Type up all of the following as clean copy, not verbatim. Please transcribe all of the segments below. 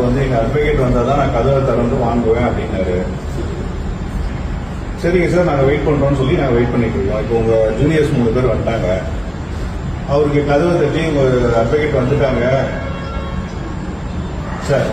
வந்து எங்கள் அட்வொகேட் வந்தால் தான் நான் கதவை திறந்து வாங்குவேன் அப்படின்னாரு. சரிங்க சார், நாங்கள் வெயிட் பண்ணுறோம்னு சொல்லி நாங்கள் வெயிட் பண்ணிட்டு இருக்கோம். இப்போ உங்கள் ஜூனியர்ஸ் 3 பேர் வந்துட்டாங்க. அவருக்கு கதவை தட்டி உங்கள் அட்வொகேட் வந்துட்டாங்க sir.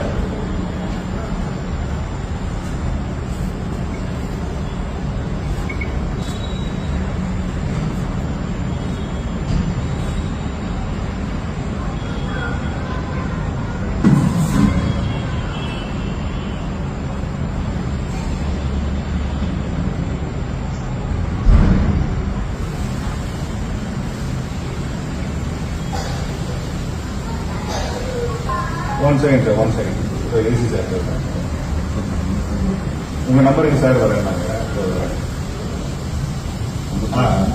One second sir, AC sir. உங்க நம்பருக்கு சார் வரேன் நாங்கள்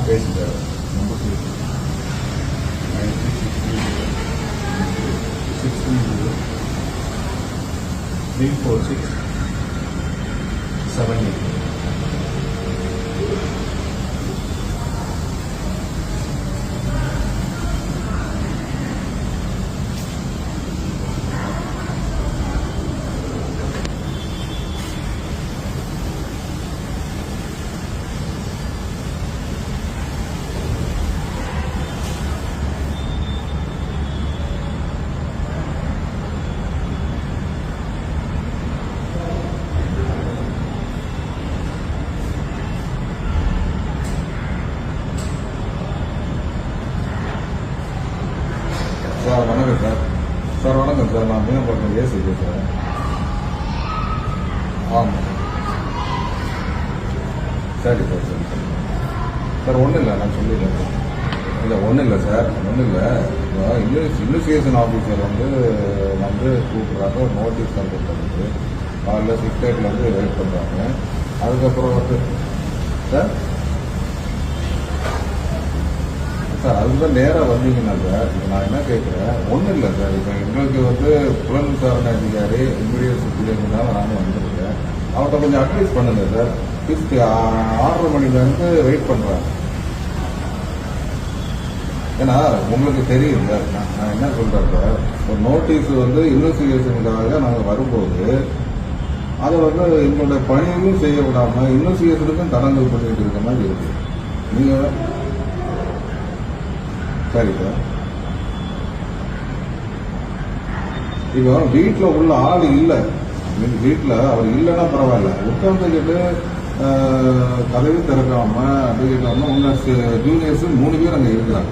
பேசி சார். 630-346-78. சார் வணக்கம் சார். சார் வணக்கம் சார், நான் மீனப்பட்டினம் ஏசி பேசுகிறேன். ஆமாம் சரி சார். சரி சார். சார் ஒன்றும் இல்லை, நான் சொல்லிடுறேன். இல்லை ஒன்றும் இல்லை சார், ஒன்றும் இல்லை. இன்வெஸ்டிகேஷன் ஆஃபீஸர் வந்து கூப்பிட்றாங்க, ஒரு நோட்டீஸ் கொடுத்துருக்கு. காலையில் 6:30 வெயிட் பண்ணுறாங்க. அதுக்கப்புறம் வந்து சார் சார் அதுதான் நேராக வந்தீங்கன்னா சார், இப்போ நான் என்ன கேட்குறேன், ஒன்றும் இல்லை சார். இப்போ எங்களுக்கு புலன் விசாரணை அதிகாரி இமீடியட் சுப்பீரியர்னால நானும் வந்திருக்கேன். அவர்கிட்ட கொஞ்சம் அட்வைஸ் பண்ணுங்க சார். 6:30 மணிலேருந்து வெயிட் பண்ணுறாங்க. ஏன்னா உங்களுக்கு தெரியும் சார், நான் என்ன சொல்கிறேன் சார், ஒரு நோட்டீஸ் இன்வெஸ்டிகேஷனுக்காக நாங்கள் வரும்போது அதை எங்களுடைய பணியும் செய்ய விடாமல் இன்வெஸ்டிகேஷனுக்கும் தடங்கல் பண்ணிட்டு இருக்க மாதிரி இருக்குது. நீங்கள் சரி சார். இப்போ வீட்டில் உள்ள ஆள் இல்லை, வீட்டில் அவர் இல்லைன்னா பரவாயில்ல, உட்காந்துக்கிட்டு கதவி திறக்காம அப்படிங்கிட்டாம உங்க ஜூனியர்ஸ் 3 பேர் அங்கே இருக்கிறாங்க.